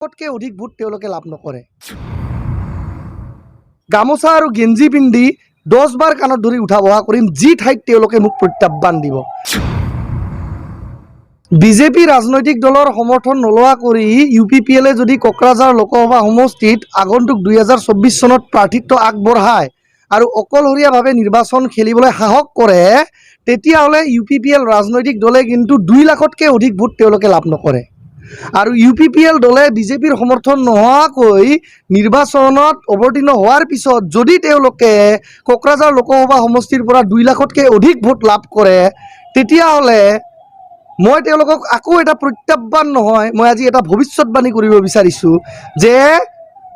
কটকে অধিক ভোট তেওঁলোকে লাভ নকৰে। গামোচা আৰু গেঞ্জি পিন্ধি 10 বাৰ কাণত ধৰি উঠা বহা কৰিম, যি ঠাইত তেওঁলোকে মোক প্ৰত্যাহ্বান দিব। বিজেপি ৰাজনৈতিক দলৰ সমৰ্থন নলোৱা কৰি UPPLে যদি কোকৰাঝাৰ লোকসভা সমষ্টিত আগন্তুক 2024 চনত প্ৰাৰ্থিত্ব আগবঢ়ায় আৰু অকলশৰীয়াভাৱে নিৰ্বাচন খেলিবলৈ সাহস কৰে, তেতিয়াহ'লে UPPL ৰাজনৈতিক দলে কিন্তু 2 লাখতকৈ অধিক ভোট তেওঁলোকে লাভ নকৰে। আৰু UPPL দলে বিজেপিৰ সমৰ্থন নোহোৱাকৈ নিৰ্বাচনত অৱতীৰ্ণ হোৱাৰ পিছত যদি তেওঁলোকে কোকৰাঝাৰ লোকসভা সমষ্টিৰ পৰা 2 লাখতকৈ অধিক ভোট লাভ কৰে, তেতিয়াহ'লে মই তেওঁলোকক আকৌ এটা প্ৰত্যাহ্বান নহয়, মই আজি এটা ভৱিষ্যতবাণী কৰিব বিচাৰিছোঁ যে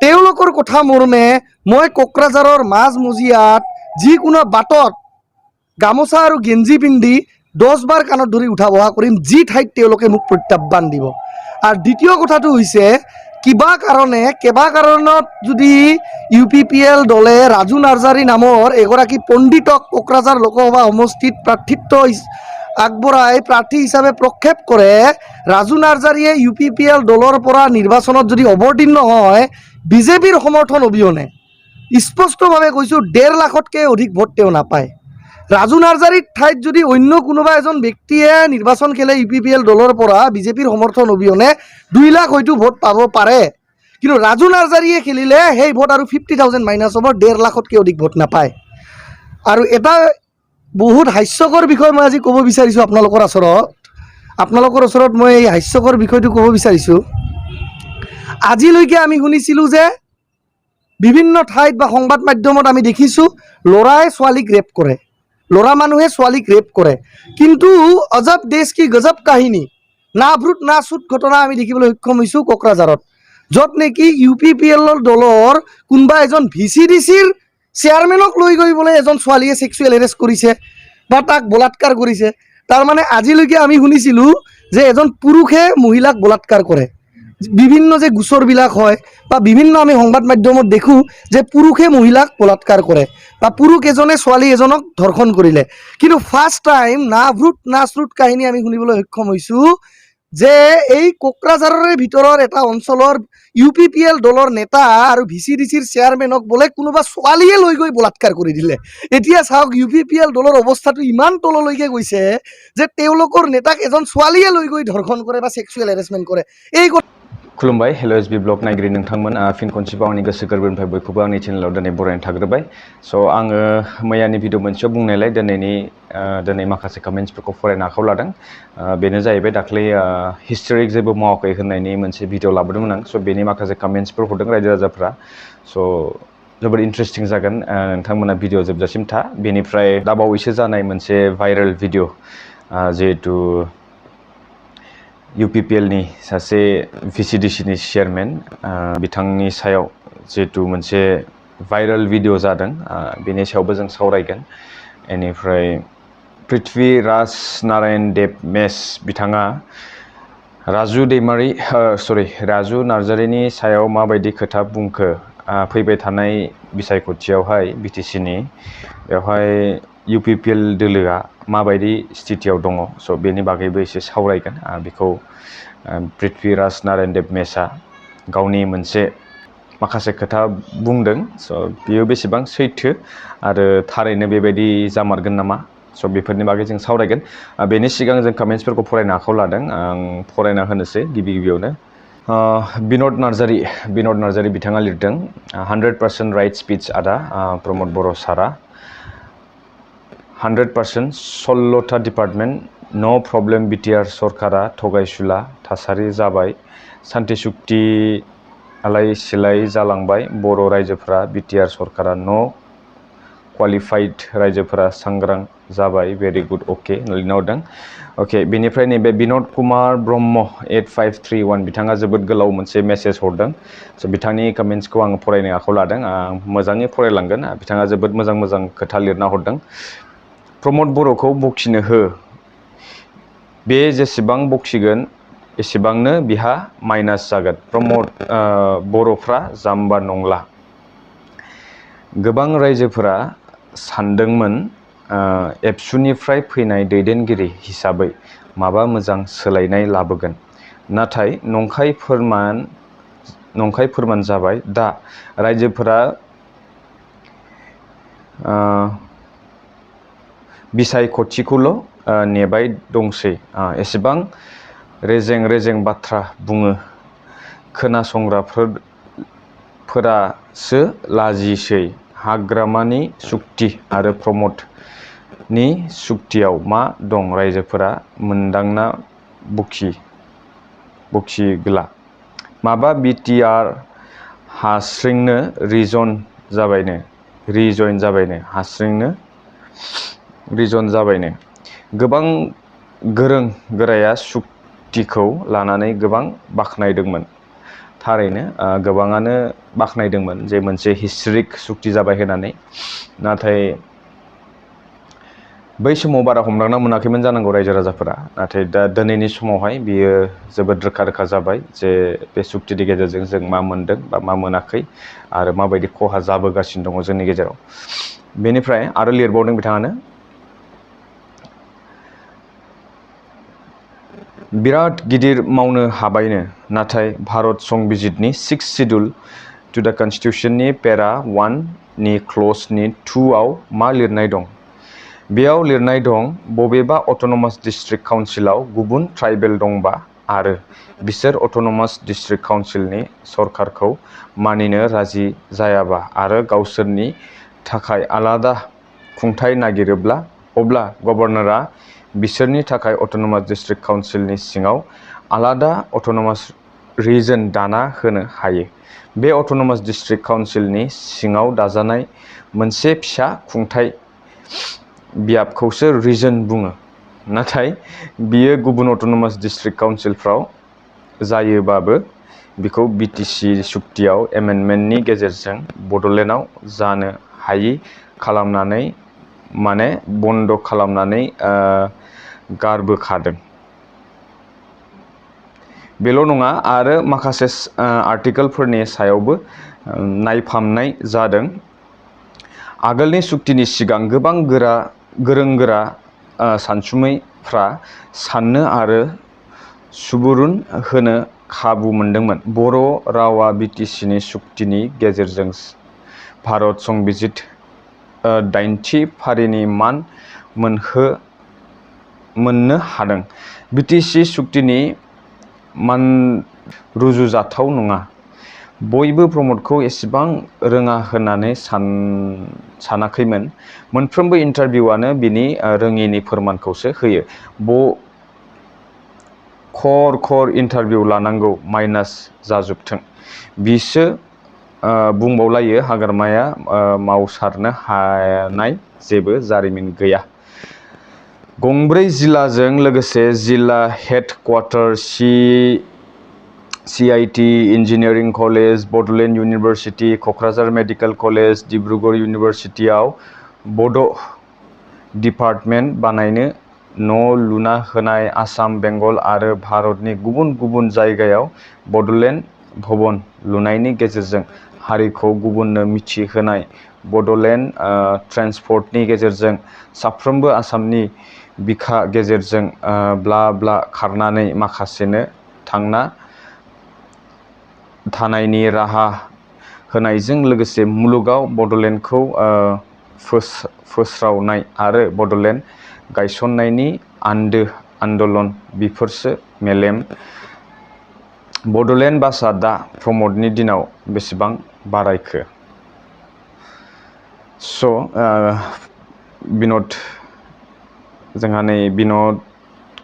তেওঁলোকৰ কথা মৰ্মে মই কোকৰাঝাৰৰ মাজমজিয়াত যিকোনো বাটত গামোচা আৰু গেঞ্জি পিন্ধি 10 বাৰ কাণত ধৰি উঠা বহা কৰিম, যি ঠাইত তেওঁলোকে মোক প্ৰত্যাহ্বান দিব। আৰু দ্বিতীয় কথাটো হৈছে কেবা কাৰণত যদি UPPL দলে ৰাজু নাৰ্জাৰী নামৰ এগৰাকী পণ্ডিতক কোকৰাঝাৰ লোকসভা সমষ্টিত প্ৰাৰ্থিত্ব আগবঢ়াই প্ৰাৰ্থী হিচাপে প্ৰক্ষেপ কৰে, ৰাজু নাৰ্জাৰীয়ে UPPL দলৰ পৰা নিৰ্বাচনত যদি অৱতীৰ্ণ হয় বিজেপিৰ সমৰ্থন অবিহনে, স্পষ্টভাৱে কৈছোঁ 1.5 লাখতকৈ অধিক ভোট তেওঁ নাপায়। ৰাজু নাৰ্জাৰীৰ ঠাইত যদি অন্য কোনোবা এজন ব্যক্তিয়ে নিৰ্বাচন খেলে UPPL দলৰ পৰা বিজেপিৰ সমৰ্থন অবিহনে 2 লাখ হয়তো ভোট পাব পাৰে, কিন্তু ৰাজু নাৰ্জাৰীয়ে খেলিলে সেই ভোট আৰু 50,000 মাইনাছ হ'ব, 1.5 লাখতকৈ অধিক ভোট নাপায়। আৰু এটা বহুত হাস্যকৰ বিষয় মই আজি ক'ব বিচাৰিছোঁ আপোনালোকৰ ওচৰত মই এই হাস্যকৰ বিষয়টো ক'ব বিচাৰিছোঁ। আজিলৈকে আমি শুনিছিলোঁ যে বিভিন্ন ঠাইত বা সংবাদ মাধ্যমত আমি দেখিছোঁ ল'ৰাই ছোৱালীক ৰেপ কৰে, ল'ৰা মানুহে ছোৱালীক ৰেপ কৰে, কিন্তু অজব দেশ কি গজব কাহিনী, না ভ্ৰুত না চুট ঘটনা আমি দেখিবলৈ সক্ষম হৈছোঁ কোকৰাঝাৰত, য'ত নেকি UPPL দলৰ কোনোবা এজন VCDCৰ চেয়াৰমেনক লৈ গৈ বোলে এজন ছোৱালীয়ে ছেক্সুৱেল হেৰেছ কৰিছে বা তাক বলাৎকাৰ কৰিছে। তাৰমানে আজিলৈকে আমি শুনিছিলোঁ যে এজন পুৰুষে মহিলাক বলাৎকাৰ কৰে, বিভিন্ন যে গোচৰবিলাক হয় বা বিভিন্ন আমি সংবাদ মাধ্যমত দেখোঁ যে পুৰুষে মহিলাক বলাৎকাৰ কৰে বা পুৰুষ এজনে ছোৱালী এজনক ধৰ্ষণ কৰিলে, কিন্তু ফাৰ্ষ্ট টাইম না ভ্ৰুত না শ্ৰুত কাহিনী আমি শুনিবলৈ সক্ষম হৈছোঁ যে এই কোকৰাঝাৰৰে ভিতৰৰ এটা অঞ্চলৰ UPPL দলৰ নেতা আৰু VCDCৰ চেয়াৰমেনক বোলে কোনোবা ছোৱালীয়ে লৈ গৈ বলাৎকাৰ কৰি দিলে। এতিয়া চাওক UPPL দলৰ অৱস্থাটো ইমান তললৈকে গৈছে যে তেওঁলোকৰ নেতাক এজন ছোৱালীয়ে লৈ গৈ ধৰ্ষণ কৰে বা ছেক্সুৱেল হেৰেছমেণ্ট কৰে। এই खुलुमबाय हेल्ल'एसबी ब्लग नायगिरि नोंथांमोन फिन खनसेबाव आंनि गोसो गोरबोनिफ्राय बयखौबो आंनि चेनेलाव दिनै बरायनाय थाग्रोबाय। स' आङो मैयानि भिडिअ मोनसेयाव बुंनायलाय दिनै माखासे कमेन्ट्सफोरखौ फरायनो आखायाव लादों। बेनो जाहैबाय दाख्लै हिस्ट'रिक जेबो मावाखै होननायनि मोनसे भिडिअ लाबोदोंमोन आं। स' बेनि माखासे कमेन्ट्सफोर हरदों रायजो राजाफ्रा। स' जोबोद इन्टारेस्टिं जागोन, नोंथांमोना भिडिअ जोबजासिम था। बेनिफ्राय दाबावैसो जानाय मोनसे भाइरेल भिडिअ जिहेतु UPPL नि सासे VCDC नि चेयारमेन बिथांनि सायाव जिहेतु मोनसे भाइरेल भिडिअ जादों, बेनि सायावबो जों सावरायगोन। बेनिफ्राय पृथ्वी राज नारायण देब मेस बिथाङा राजु नार्जारीनि सायाव माबायदि खोथा बुंखो फैबाय थानाय बिसायख'थियावहाय BTC नि बेवहाय UPPL दोलोआ माबायदि स्थितियाव दङ, स' बेनि बागैबो एसे सावरायगोन। बेखौ पृथ्वी राज नारायण देब मेसआ गावनि मोनसे माखासे खोथा बुंदों। स' बियो बेसेबां सैथो आरो थारैनो बेबायदि जामारगोन नामा, स' बेफोरनि बागै जों सावरायगोन। बेनि सिगां जों कमेन्ट्सफोरखौ फरायनो आखायाव लादों, आं फरायना होनोसै गिबियावनो। बिन'द नार्जारी बिथाङा लिरदों 100% राइट स्पिच आदा प्रमद बर' सारा 100% 16था डिपार्टमेन्ट नो प्रब्लेम BTR सरकारा थगायसुला थासारि जाबाय, सान्थि सुक्ति आलाय सिलाय जालांबाय, बर' रायजोफोरा BTR सरकारा न' क्वालिफाइड रायजोफोरा सांग्रां जाबाय, भेरि गुड अके लिरना हरदों। अके, बेनिफ्राय नैबे बिन'द कुमार ब्रह्म 8531 बिथाङा जोबोद गोलाव मोनसे मेसेज हरदों। स' बिथांनि कमेन्ट्सखौ आं फरायनो आखायाव लादों, आं मोजाङै फरायलांगोन। बिथाङा जोबोद मोजां खोथा लिरना हरदों। प्रमद बर'खौ बखिनो हो, बे जेसेबां बखिगोन एसेबांनो बिहा माइनास जागोन। प्रमद बर'फ्रा जाम्बा नंला। गोबां रायजोफोरा सानदोंमोन एबसुनिफ्राय फैनाय दैदेनगिरि हिसाबै माबा मोजां सोलायनाय लाबोगोन, नाथाय नंखाय फोरमान नंखाय फोरमान जाबाय। दा रायजोफोरा बिसायख'थिखौल' नेबाय दंसै। एसेबां रेजें बाथ्रा बुङो खोनासंग्राफोरासो लाजिसै। हाग्रामानि सुक्ति आरो प्रमदनि सुक्तियाव मा दं रायजोफोरा मोनदांना बखिगोला। माबा BTR हास्रिंनो रिजन जाबायनो। गोबां गोरों गोराया सुक्तिखौ लानानै गोबां बाख्नायदोंमोन। थारैनो गोबाङानो बाख्नायदोंमोन जे मोनसे हिस्टरिक सुक्ति जाबाय होननानै। नाथाय बै समाव बारा हमदांना मोनाखैमोन जानांगौ रायजो राजाफोरा। नाथाय दा दिनैनि समावहाय बियो जोबोद रोखा जाबाय जे बे सुक्तिनि गेजेरजों जों मा मोनदों बा मा मोनाखै आरो माबायदि खहा जाबोगासिनो दङ जोंनि गेजेराव। बेनिफ्राय आरो लिरबावदों बिथाङानो, बिराद गिदिर मावनो हाबायनो। नाथाय भारत संबिजितनि 6 शिड्युल टु द कन्स्टिटिउशननि पेरा 1 नि क्लजनि 2 आव मा लिरनाय दं? बेयाव लिरनाय दं, बबेबा अट'नमास डिस्ट्रिक्ट काउन्सिलाव गुबुन ट्राइबेल दंबा आरो बिसोर अट'नमास डिस्ट्रिक्ट काउन्सिलनि सरकारखौ मानिनो राजि जायाबा आरो गावसोरनि थाखाय आलादा खुंथाय नागिरोब्ला, अब्ला गभर्नरआ बिसोरनि थाखाय अट'नमास डिस्ट्रिक्ट काउन्सिलनि सिङाव आलादा अट'नमास रिजन दाना होनो हायो। बे अट'नमास डिस्ट्रिक्ट काउन्सिलनि सिङाव दाजानाय मोनसे फिसा खुंथाय बियाबखौसो रिजन बुङो। नाथाय बियो गुबुन अट'नमास डिस्ट्रिक्ट काउन्सिलफ्राव जायोबाबो बिखौ BTC सुक्तियाव एमेन्डमेन्टनि गेजेरजों बड'लेण्डआव जानो हायि खालामनानै बन्द' खालामनानै गारबोखादों। बेल' नङा, आरो माखासे आर्टिकेलफोरनि सायावबो नायफामनाय जादों। आगोलनि सुक्तिनि सिगां गोबां गोरों गोरा सानसुमैफ्रा साननो आरो सुबुरुन होनो खाबु मोनदोंमोन। बर' रावा BTCनि सुक्तिनि गेजेरजों भारत संबिजित 8थि फारिनि मान मोननो हादों। BTC सुक्तिनि मान रुजुजाथाव नङा। बयबो प्रमदखौ एसेबां रोङा होननानै सानाखैमोन। मोनफ्रोमबो इन्टारभिउआनो बिनि रोङिनि फोरमानखौसो होयो। खर इन्टारभिउ लानांगौ माइनास जाजोबथों। बिसो बुंबावलायो, हाग्रामाया मावसारनो हानाय जेबो जारिमिन गैया। गंब्रै जिल्लाजों लोगोसे जिल्ला headquarter CIT, engineering college, Bodoland university, Kokrajhar medical college, Dibrugarh इउनिभारसिटियाव बड' डिपार्टमेन्ट बानायनो न' लुना होनाय, आसाम, बेंगल आरो भारतनि गुबुन गुबुन जायगायाव बड'लेण्ड भवन लुनायनि गेजेरजों हारिखौ गुबुननो मिथिहोनाय, बड'लेण्ड ट्रेन्सपर्टनि गेजेरजों साफ्रोमबो आसामनि बिखा गेजेरजों ब्ला ब्ला खारनानै माखासेनो थांना थानायनि राहा होनायजों लोगोसे मुलुगाव बड'लेण्डखौ फोस्रावनाय आरो बड'लेण्ड गायसननायनि आन्दोलन बेफोरसो मेलेम। बड'लेण्ड बासआ दा प्रमदनि दिनाव बेसेबां बारायखो? जोंहा नै बिन'द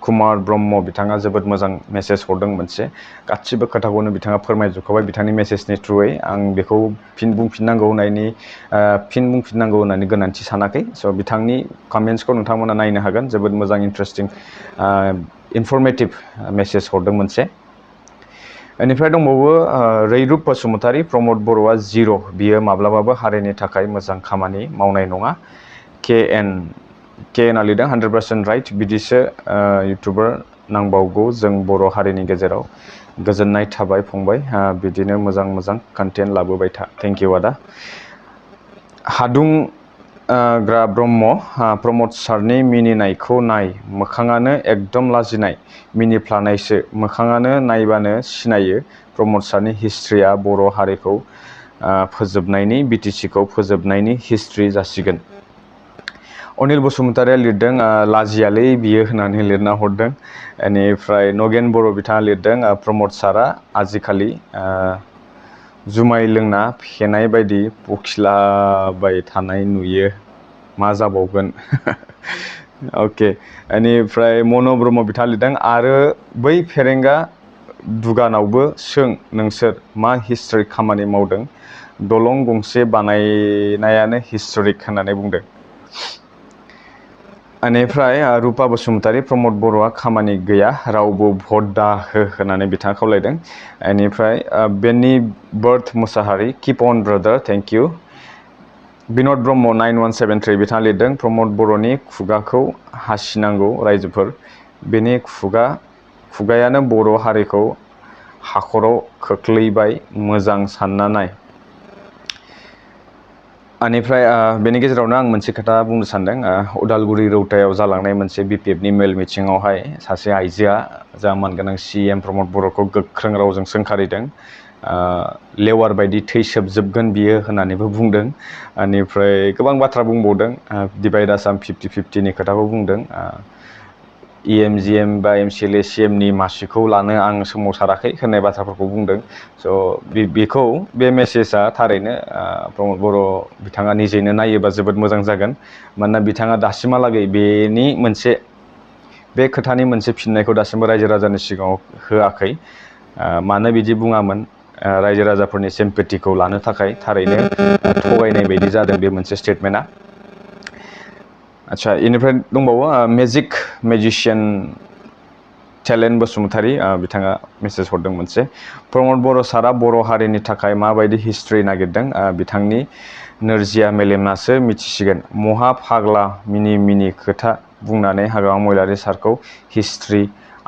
कुमार ब्रह्म बिथाङा जोबोद मोजां मेसेज हरदों मोनसे। गासिबो खोथाखौनो बिथाङा फोरमायजोबखाबाय बिथांनि मेसेजनि थ्रुयै। आं बेखौ फिन बुंफिननांगौ होननानै गोनांथि सानाखै। बिथांनि कमेन्ट्सखौ नोंथांमोना नायनो हागोन। जोबोद मोजां इन्टारेस्टिं इनफरमेटिभ मेसेज हरदों मोनसे। बेनिफ्राय दंबावो रैरुब बसुमतारी, प्रमद बर'आ जिर', बियो माब्लाबाबो हारिनि थाखाय मोजां खामानि मावनाय नङा। केएनआ लिरदों 100% राइट। बिदिसो इउटुबार नांबावगौ जों बर' हारिनि गेजेराव। गोजोननाय थाबाय फंबाय, बिदिनो मोजां कन्टेन्ट लाबोबाय था। थेंक इउ आदा। हादुंग्रा ब्रह्म, प्रमद सारनि मिनिनायखौ नाय, मोखाङानो एकदम लाजिनाय मिनिफ्लानायसो। मोखाङानो नायबानो सिनायो प्रमद सारनि हिस्ट्रिया बर' हारिखौ फोजोबनायनि बिटिसिखौ फोजोबनायनि हिस्ट्रि जासिगोन। अनिल बसुमतारिया लिरदों लाजियालै बियो होननानै लिरना हरदों। बेनिफ्राय नगेन बर' बिथाङा लिरदों प्रमद सारा आजिखालि जुमाय लोंना फेनाय बायदि बखिलाबाय थानाय नुयो मा जाबावगोन। अके बेनिफ्राय मन' ब्रह्म बिथाङा लिरदों आरो बै फेरेंगा दुगानावबो सों नोंसोर मा हिस्ट'रिक खामानि मावदों दलं गंसे बानायनायानो हिस्ट'रिक होननानै बुंदों। बेनिफ्राय रुपा बसुमतारी प्रमद बर'आ खामानि गैया रावबो भट दा हो होननानै बिथाङा खावलायदों। बेनिफ्राय बेनि बर्थ Mushahary keep on brother thank you. बिन'द ब्रह्म 9173 बिथाङा लिरदों प्रमद बर'नि खुगाखौ हासिनांगौ रायजोफोर बेनि खुगायानो बर' हारिखौ हाखराव खोख्लैबाय मोजां सानना नाय। बेनिफ्राय बेनि गेजेरावनो आं मोनसे खोथा बुंनो सानदों। उदालगुरि रौतायाव जालांनाय मोनसे बिपिएफनि मेल मिथिङावहाय सासे आइजोआ जा मानगोनां सिएम प्रमद बर'खौ गोख्रों रावजों सोंखारिदों। लेवार बायदि थै सोबजोबगोन बियो होननानैबो बुंदों। बेनिफ्राय गोबां बाथ्रा बुंबावदों डिभाइड आसाम 50-50नि खोथाखौ बुंदों। EM-GM बा MCLA CMनि मासिखौ लानो आं सोमावसाराखै होननाय बाथ्राफोरखौ बुंदों। स' बे मेसेजआ थारैनो प्रमद बर' बिथाङा निजेनो नायोबा जोबोद मोजां जागोन। मानोना बिथाङा दासिमहालागै बे खोथानि मोनसे फिननायखौ दासिमबो रायजो राजानि सिगाङाव होआखै। मानो बिदि बुङामोन रायजो राजाफोरनि सिम्पेथिखौ लानो थाखाय थारैनो थगायनाय बायदि जादों बे मोनसे स्टेटमेन्टआ। आच्छा बेनिफ्राय दंबावो मेजिशियान टेलेन्ट बसुमतारी बिथाङा मेसेज हरदों मोनसे प्रमद बर' सारा बर' हारिनि थाखाय माबायदि हिस्ट्रि नागिरदों बिथांनि नोरजिया मेलेमासो मिथिसिगोन महा फाग्ला मिनि खोथा बुंनानै हाग्रामा महिलारि सारखौ हिस्ट्रि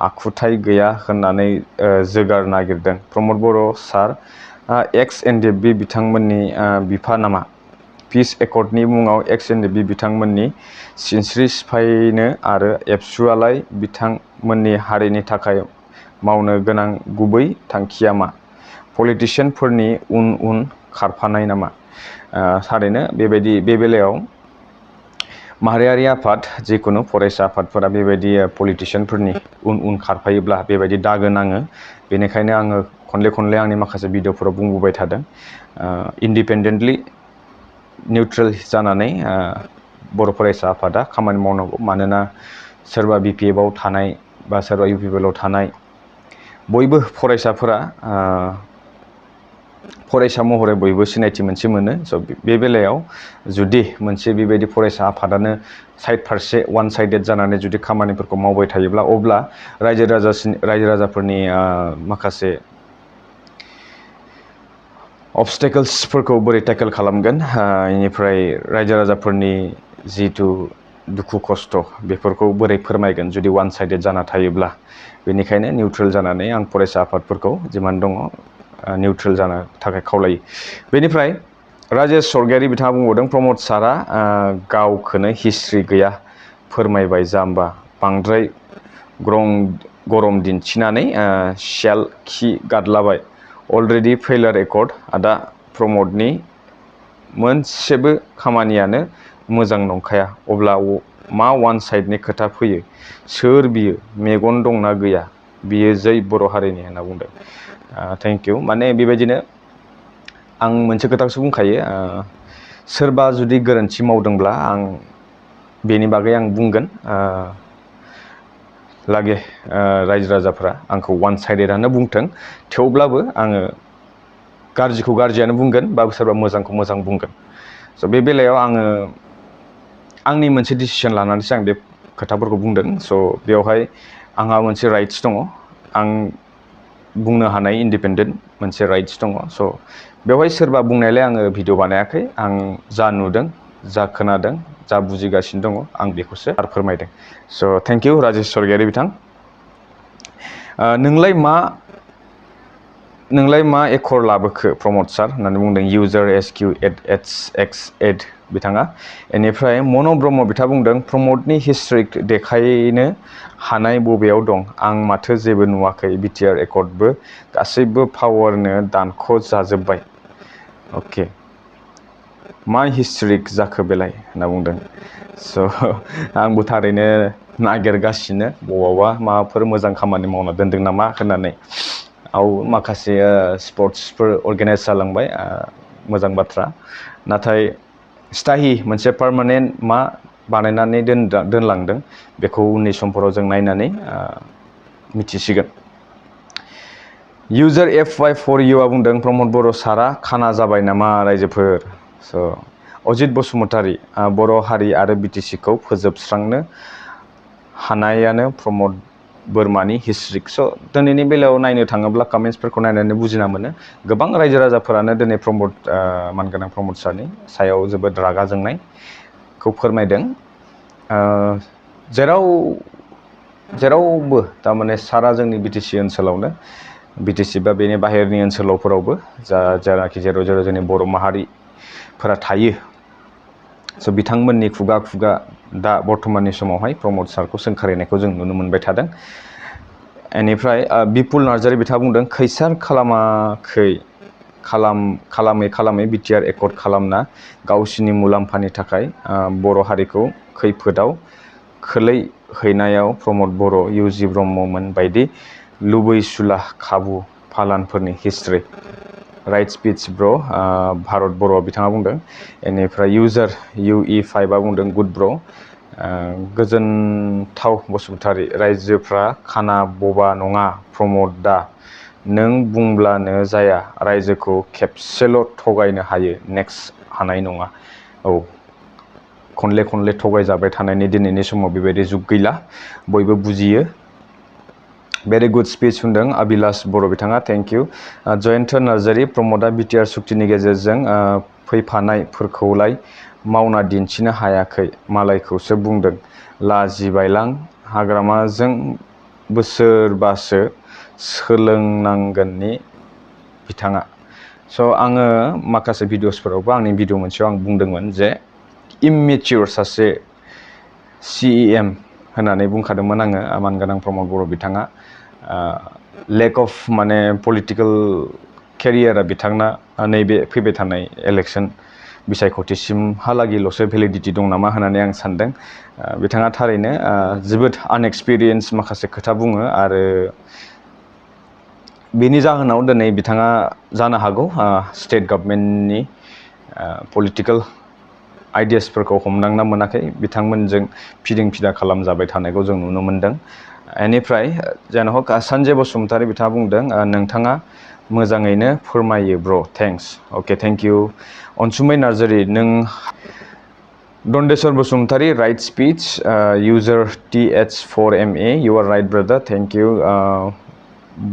आखुथाय गैया होननानै जोगार नागिरदों। प्रमद बर' सार XNDF बिथांमोननि बिफा नामा? पिस एकर्डनि मुङाव XNDF बिथांमोननि सिनस्रि सिफायनो आरो एबसुआलाय बिथांमोननि हारिनि थाखाय मावनो गोनां गुबै थांखिया मा? पलिटिशियानफोरनि उन खारफानाय नामा? थारैनो बे बेलायाव माहारियारि आफाद जिखुनु फरायसा आफादफोरा बेबायदि पलिटिशियानफोरनि उन खारफायोब्ला बेबायदि दागो नाङो। बेनिखायनो आङो खनले आंनि माखासे भिडिअफोराव बुंबोबाय थादों इन्डिपेन्डेन्टलि निउट्रेल जानानै बर' फरायसा आफादा खामानि मावनांगौ। मानोना सोरबा BPFआव थानाय बा सोरबा UPPLआव थानाय बयबो फरायसाफोरा फरायसा महरै बयबो सिनायथि मोनसे मोनो। स' बे बेलायाव जुदि मोनसे बेबायदि फरायसा आफादानो साइड फारसे वान साइडेड जानानै जुदि खामानिफोरखौ मावबाय थायोब्ला अब्ला रायजो राजाफोरनि माखासे अबस्टेकल्सफोरखौ बोरै टेकेल खालामगोन बेनिफ्राय रायजो राजाफोरनि जिथु दुखु खस्थ' बेफोरखौ बोरै फोरमायगोन जुदि वान साइडेड जाना थायोब्ला। बेनिखायनो निउट्रेल जानानै आं फरायसा आफादफोरखौ जिमान दङ निउट्रेल जानो थाखाय खावलायो। बेनिफ्राय राजेश सरगियारि बिथाङा बुंबावदों प्रमद सारा गावखौनो हिस्ट्रि गैया फोरमायबाय जाम्बा बांद्राय गरम दिन्थिनानै सियाल खि गादलाबाय अलरेडि फेइलार एकर्ड आदा प्रमदनि मोनसेबो खामानियानो मोजां नंखाया अब्ला मा वान साइडनि खोथा फैयो सोर बियो मेगन दंना गैया बियो जै बर' हारिनि होनना बुंदों। Thank you. माने बेबायदिनो आं मोनसे खोथाखौसो बुंखायो सोरबा जुदि गोरोन्थि मावदोंब्ला आं बेनि बागै आं बुंगोन लागै रायजो राजाफ्रा आंखौ वान साइडेडआनो बुंथों थेवब्लाबो आङो गाज्रिखौ गाज्रियानो बुंगोन बा सोरबा मोजांखौ मोजां बुंगोन। स' बे बेलायाव आङो आंनि मोनसे डिसिसन लानानैसो आं बे खोथाफोरखौ बुंदों। स' बेवहाय आंहा मोनसे राइट्स दङ आं बुंनो हानाय इन्डिपेन्डेन्ट मोनसे राइट्स दङ। स' बेवहाय सोरबा बुंनायलाय आङो भिडिअ बानायाखै आं जा नुदों जा खोनादों जा बुजिगासिनो दङ आं बेखौसो फोरमायदों। स' थेंक इउ राजेश सरगियारि बिथां। नोंलाय मा नोंलाय मा एकर लाबोखो प्रमद सार होननानै बुंदों इउजार SQ8HX8 बिथाङा। बेनिफ्राय मन' ब्रह्म बिथाङा बुंदों प्रमदनि हिस्ट्रि देखायनो हानाय बबेयाव दं आं माथो जेबो नुवाखै बिटिआर एकर्डबो गासैबो पावारनो दानख' जाजोब्बाय। अके मा हिस्ट्रिक जाखो बेलाय होनना बुंदों। स' आंबो थारैनो नागिरगासिनो बबावबा माबाफोर मोजां खामानि मावना दोनदों नामा होननानै। माखासे स्पर्ट्सफोर अर्गेनाइज जालांबाय मोजां बाथ्रा, नाथाय स्थायि मोनसे पार्मानेन्ट मा बानायनानै दोनलांदों बेखौ उननि समफोराव जों नायनानै मिथिसिगोन। इउजार FY4U आ बुंदों प्रमद बर' सारा खाना जाबाय नामा रायजोफोर। स' अजित बसुमतारी बर' हारि आरो BTC-खौ फोजोबस्रांनो हानायानो प्रमद बोरमानि हिस्ट्रिक। स' दिनैनि बेलायाव नायनो थाङोब्ला कमेन्ट्सफोरखौ नायनानै बुजिना मोनो गोबां रायजो राजाफोरानो दिनै मानगोनां प्रमद सारनि सायाव जोबोद रागा जोंनायखौ फोरमायदों। जेरावबो थारमाने सारा जोंनि BTC ओनसोलावनो BTC बा बेनि बाहेरनि ओनसोलावफोरावबो जेरावखि जेराव जोंनि बर' माहारिफोरा थायो। स' बिथांमोननि खुगा खुगा दा बर्थमाननि समावहाय प्रमद सारखौ सोंखारिनायखौ जों नुनो मोनबाय थादों। बेनिफ्राय बिपुल नार्जारि बिथाङा बुंदों खैसार खालामै बिटिआर एकर्ड खालामना गावसिनि मुलाम्फानि थाखाय बर' हारिखौ खैफोदाव खोलैहैनायाव प्रमद बर' UG ब्रह्ममोन बायदि लुबैसुला खाबु फालानफोरनि हिस्ट्रि। राइट स्पिच ब्र' भारत बर' बिथाङा बुंदों। बेनिफ्राय इउजार UE5 आ बुंदों गुड ब्र'। गोजोनथाव बसुमतारी रायजोफ्रा खाना बबा नङा प्रमदा नों बुंब्लानो जाया रायजोखौ खेबसेल' थगायनो हायो नेक्स्ट हानाय नङा। खनले थगायजाबाय थानायनि दिनैनि समाव बेबायदि जुग गैला, बयबो बुजियो। भेरि गुड स्पिच होनदों अभिलाष बर' बिथाङा thank you. Jayanta Narzary Pramada BTR सुक्तिनि गेजेरजों फैफानायफोरखौलाय मावना दिन्थिनो हायाखै मालायखौसो बुंदों लाजिबायलां हाग्रामाजों बोसोरबासो सोलोंनांगोननि बिथाङा। स' आङो माखासे भिडिअसफोरावबो आंनि भिडिअ मोनसेयाव आं बुंदोंमोन जे इममेचियर सासे CEM होननानै बुंखादोंमोन आङो मानगोनां प्रमद बर' बिथाङा। लेक अफ माने पलिटिकेल केरियारा बिथांना नैबे फैबाय थानाय इलेक्सन बिसायख'थिसिमहालागैल'सो भेलिडिटि दं नामा होननानै आं सानदों। बिथाङा थारैनो जोबोद आनएक्सपिरियेन्स माखासे खोथा बुङो आरो बेनि जाहोनाव दिनै बिथाङा जानो हागौ स्टेट गभर्नमेन्टनि पलिटिकेल आइडियासफोरखौ हमदांना मोनाखै बिथांमोनजों फिदिं फिदा खालामजाबाय थानायखौ जों नुनो मोनदों। बेनिफ्राय जानो हक सन्जय बसुमतारी बिथाङा बुंदों नोंथाङा मोजाङैनो फोरमायो bro' thanks. Okay thank you. Ansumai Narzary नों Dandeswar Basumatary right speech user TH4MA you are right brother thank you.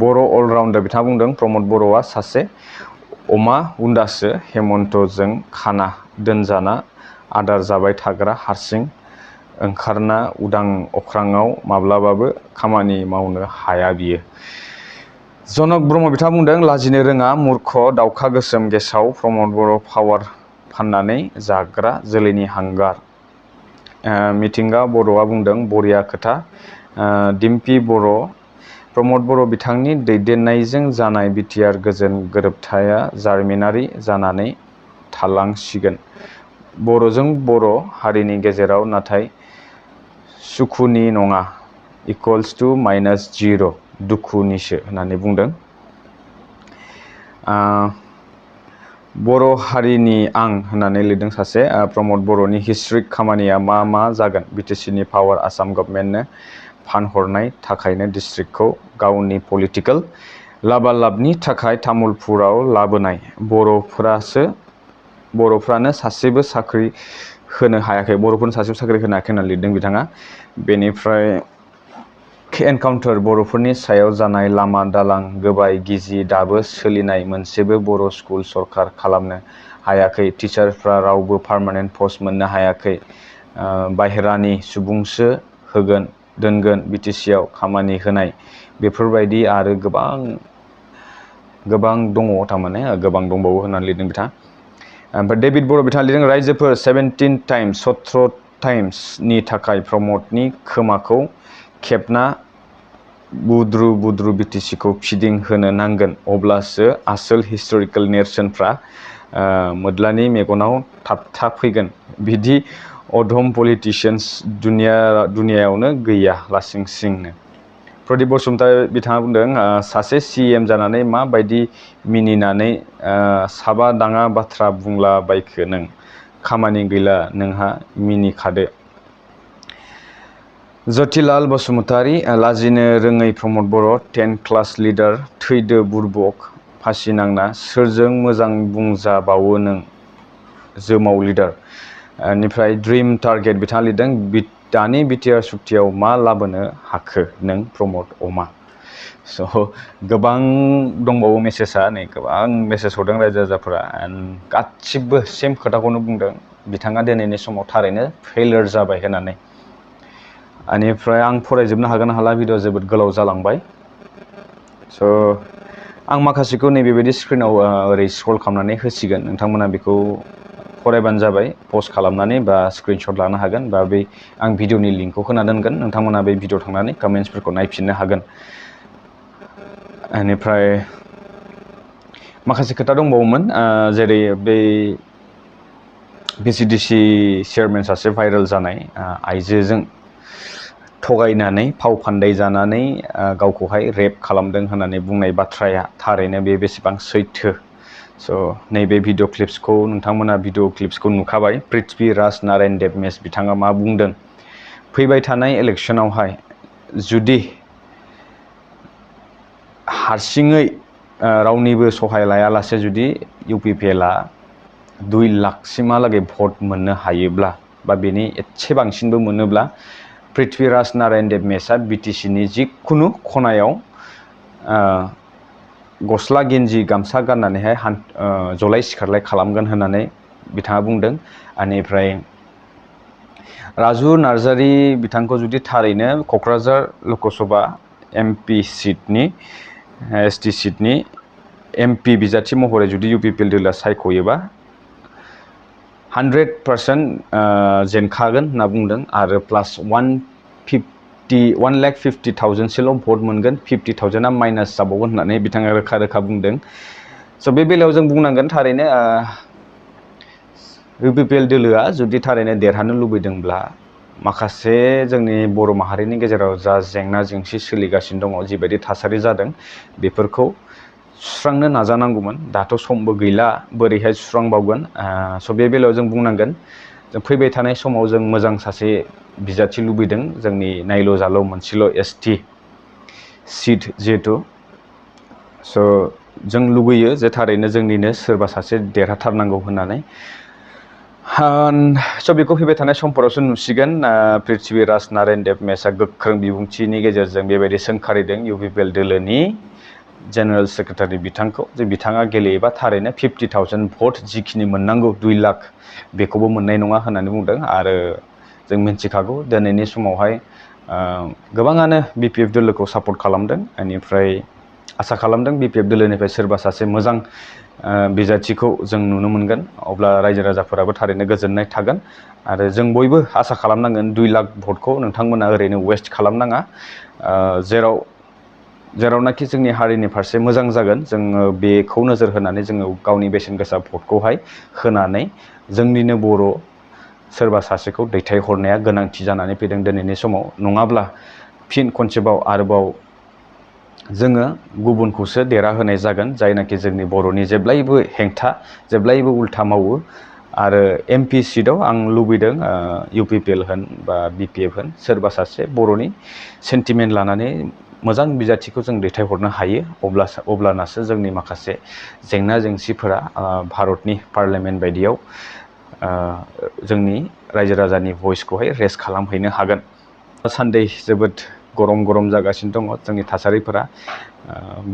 Boro' allrounder बिथाङा बुंदों प्रमद बर'आ सासे अमा उन्दासो हेमन्तजों खाना दोनजाना आदार जाबाय थाग्रा हारसिं ओंखारना उदां अख्राङाव माब्लाबाबो खामानि मावनो हाया बियो। जनक ब्रह्म बिथाङा बुंदों लाजिनो रोङा मूर्ख दाउखा गोसोम गेसाव प्रमद बर' पावार फाननानै जाग्रा जोलैनि हांगार। मिथिंगा बर'आ बुंदों बरिया खोथा। डिम्पि बर' प्रमद बर' बिथांनि दैदेननायजों जानाय बिटिआर गोजोन गोरोबथाया जारिमिनारि जानानै थालांसिगोन बर'जों बर' हारिनि गेजेराव नाथाय सुखुनि नङा -0 दुखुनिसो होननानै बुंदों। बर' हारिनि आं होननानै लिरदों सासे प्रमद बर'नि हिस्ट्रिक खामानिया मा जागोन BTC-नि पावार आसाम गभर्नमेन्टनो फानहरनाय थाखायनो डिस्ट्रिक्टखौ गावनि पलिटिकेल लाबालाबनि थाखाय तामुलपुराव लाबोनाय बर'फ्रानो सासेबो साख्रि होनो हायाखै होनना लिरदों बिथाङा। बेनिफ्राय एनकाउन्टार बर'फोरनि सायाव जानाय लामा दालां गोबाय गिजि दाबो सोलिनाय मोनसेबो बर' स्कुल सरखार खालामनो हायाखै टिचारफ्रा रावबो पार्मानेन्ट पस्ट मोननो हायाखै बाहेरानि सुबुंसो दोनगोन BTC-आव खामानि होनाय बेफोरबायदि आरो गोबां गोबां दङ थारमाने गोबां दंबावो होननानै लिरदों बिथाङा। ओमफ्राय डेभिड बर' बिथाङा लिरदों रायजोफोर 17 टाइम्स 17 टाइम्सनि थाखाय प्रमदनि खोमाखौ खेबना बुद्रु बुद्रु बिटिसिखौ फिदिंहोनो नांगोन अब्लासो आसोल हिस्टरिकेल नेरसोनफ्रा मोद्लानि मेगनाव थाबथाफैगोन। बिदि अधम पलिटिशियान्स दुनियायावनो गैया लासिं सिंनो। प्रदीप बसुमतारी बिथाङा बुंदों सासे CM जानानै माबायदि मिनिनानै साबा दाङा बाथ्रा बुंलाबायखो नों, खामानि गैला नोंहा मिनिखादो। जतिलाल बसुमतारी लाजिनो रोङै प्रमद बर' 10 क्लास लिडार थैदो बुरबक फासि नांना सोरजों मोजां बुंजाबावो नों जोमाव लिडार। बेनिफ्राय ड्रिम टारगेट बिथाङा लिरदों दानि बिटिआर सुक्तियाव मा लाबोनो हाखो नों प्रमद अमा। स' गोबां दंबावो मेसेजआ, नै गोबां मेसेज हरदों रायजो राजाफोरा गासिबो सेम खोथाखौनो बुंदों बिथाङा दिनैनि समाव थारैनो फेलियर जाबाय होननानै। बेनिफ्राय आं फरायजोबनो हागोन हाला, भिडिअ जोबोद गोलाव जालांबाय। स' आं माखासेखौ नैबेबायदि स्क्रिनाव ओरै स्क्रल खालामनानै होसिगोन, नोंथांमोना बेखौ फरायबानो जाबाय, पस्ट खालामनानै बा स्क्रिनशट लानो हागोन, बा बे आं भिडिअनि लिंकखौ होना दोनगोन, नोंथांमोना बे भिडिअ थांनानै कमेन्ट्सफोरखौ नायफिननो हागोन। बेनिफ्राय माखासे खोथा दंबावोमोन, जेरै बै VCDC चेयारमेन सासे भाइरेल जानाय आइजोजों थगायनानै फाव फान्दाय जानानै गावखौहाय रेप खालामदों होननानै बुंनाय बाथ्राया थारैनो बे बेसेबां सैथो। स' नैबे भिडिअ क्लिप्सखौ नोंथांमोना भिडिअ क्लिप्सखौ नुखाबाय। पृथ्वीराज नारायण देबमेस बिथाङा मा बुंदों, फैबाय थानाय इलेक्सनावहाय जुदि हारसिङै रावनिबो सहाय लायालासे जुदि UPPLआ 2 लाखसिमहालागै भट मोननो हायोब्ला बा बेनि एसे बांसिनबो मोनोब्ला पृथ्वीराज नारायण देबमेसआ BTCनि जिखुनु खनायाव गस्ला गेन्जि गामसा गाननानैहाय जलाय सिखारलाय खालामगोन होननानै बिथाङा बुंदों। बेनिफ्राय राजु नार्जारी बिथांखौ जुदि थारैनो Kokrajhar Lok Sabha MP सिटनि ST सिटनि MP बिजाथि महरै जुदि UPPL दोलोआ सायख'योबा 100% जेनखागोन होनना बुंदों, आरो प्लास 1,50,000 भट मोनगोन, 50,000आ माइनास जाबावगोन होननानै बिथाङा रोखा रोखा बुंदों। स' बे बेलायाव जों बुंनांगोन थारैनो UPPL दोलोआ जुदि थारैनो देरहानो लुबैदोंब्ला माखासे जोंनि बर' माहारिनि गेजेराव जा जेंना जेंसि सोलिगासिनो दङ, जिबायदि थासारि जादों, बेफोरखौ सुस्रांनो नाजानांगौमोन। दाथ' समबो गैला, बोरैहाय सुस्रांबावगोन। स' बे बेलायाव जों बुंनांगोन जों फैबाय थानाय समाव जों मोजां सासे बिजाथि लुबैदों, जोंनि नायल' जाल' मोनसेल' ST सिट जिहेथु। स' जों लुबैयो जे थारैनो जोंनिनो सोरबा सासे देरहाथारनांगौ होननानै। स' बेखौ फैबाय थानाय समफोरावसो नुसिगोन। पृथ्वीराज नारायण देबमेसआ गोख्रों बिबुंथिनि गेजेरजों बेबायदि सोंखारिदों UPPL दोलोनि जेनेरेल सेक्रेटारि बिथांखौ, जे बिथाङा गेलेयोबा थारैनो 50,000 भट जिखिनि मोननांगौ 2 लाख बेखौबो मोननाय नङा होननानै बुंदों। आरो जों मिन्थिखागौ दिनैनि समावहाय गोबाङानो BPF दोलोखौ सापर्ट खालामदों। बेनिफ्राय आसा खालामदों BPF दोलोनिफ्राय सोरबा सासे मोजां बिजाथिखौ जों नुनो मोनगोन, अब्ला रायजो राजाफोराबो थारैनो गोजोननाय थागोन। आरो जों बयबो आसा खालामनांगोन 2 लाख भटखौ नोंथांमोना ओरैनो वेस्ट खालामनाङा। जेरावनाखि जोंनि हारिनि फारसे मोजां जागोन, जोङो बेखौ नोजोर होनानै जोङो गावनि बेसेन गोसा भटखौहाय होनानै जोंनिनो बर' सोरबा सासेखौ दैथायहरनाया गोनांथि जानानै फैदों दिनैनि समाव। नङाब्ला फिन खनसेबाव आरोबाव जोङो गुबुनखौसो देरहाहोनाय जागोन, जायनाखि जोंनि बर'नि जेब्लायबो हेंथा, जेब्लायबो उल्था मावो। आरो MP सिटआव आं लुबैदों UPPL होन बा BPF होन सोरबा सासे बर'नि सेन्टिमेन्ट लानानै मोजां बिजाथिखौ जों दैथायहरनो हायो, अब्लानासो जोंनि माखासे जेंना जेंसिफोरा भारतनि पार्लियामेन्ट बायदियाव जोंनि रायजो राजानि भइसखौहाय रेज खालामहैनो हागोन। सान्दै जोबोद गरम गरम जागासिनो दङ जोंनि थासारिफोरा।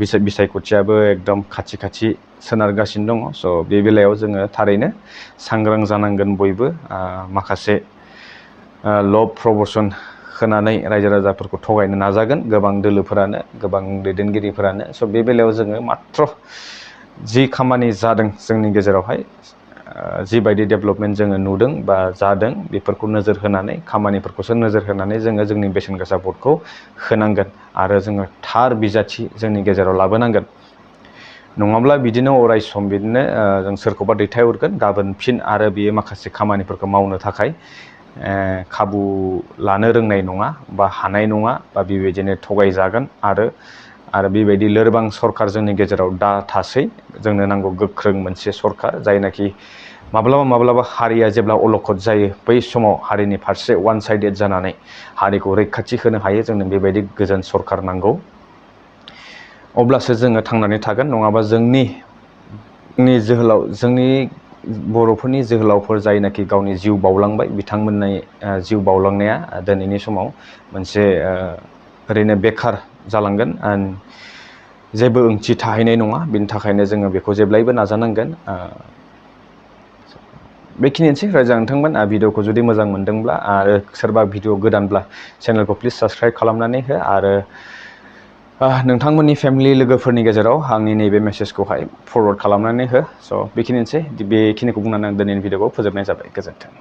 बिसायख'थियाबो एकदम खाथि खाथि सोनारगासिनो दङ। स' बे बेलायाव जोङो थारैनो सांग्रां जानांगोन बयबो। माखासे लभ प्रबसन होनानै रायजो राजाफोरखौ थगायनो नाजागोन गोबां दोलोफोरानो गोबां दैदेनगिरिफोरानो स' बे बेलायाव जोङो मात्र जि खामानि जादों जोंनि गेजेरावहाय जिबायदि डेभेलपमेन्ट जोङो नुदों बा जादों बेफोरखौ नोजोर होनानै खामानिफोरखौसो नोजोर होनानै जोङो जोंनि बेसेन गोसा भटखौ होनांगोन आरो जोङो थार बिजाथि जोंनि गेजेराव लाबोनांगोन नङाब्ला बिदिनो अराय सम बिदिनो जों सोरखौबा दैथायहरगोन गाबोन फिन आरो बियो माखासे खामानिफोरखौ मावनो थाखाय खाबु लानो रोंनाय नङा बा हानाय नङा बा बेबायदिनो थगायजागोन आरो बेबायदि लोरबां सरखार जोंनि गेजेराव दा थासै जोंनो नांगौ गोख्रों मोनसे सरखार जायनाखि माब्लाबा हारिया जेब्ला अलखद जायो बै समाव हारिनि फारसे वान साइडेड जानानै हारिखौ रैखाथि होनो हायो जोंनो बेबायदि गोजोन सरखार नांगौ अब्लासो जोङो थांनानै थागोन नङाबा जोंनि बर'फोरनि जोहोलावफोर जायनाखि गावनि जिउ बावलांबाय बिथांमोननि जिउ बावलांनाया दिनैनि समाव मोनसे ओरैनो बेखार जालांगोन जेबो ओंथि थाहैनाय नङा बिनि थाखायनो जोङो बेखौ जेब्लायबो नाजानांगोन बेखिनियानोसै रायजा नोंथांमोन भिडिअखौ जुदि मोजां मोनदोंब्ला आरो सोरबा भिडिअ गोदानब्ला चेनेलखौ प्लिज साबस्क्राइब खालामनानै हो आरो नोंथांमोननि फेमिलि लोगोफोरनि गेजेराव आंनि नैबे मेसेजखौहाय फरवार्ड खालामनानै हो स' बेखिनियानोसै बेखिनिखौ बुंनानै आं दिनैनि भिडिअखौ फोजोबनाय जाबाय गोजोन्थों।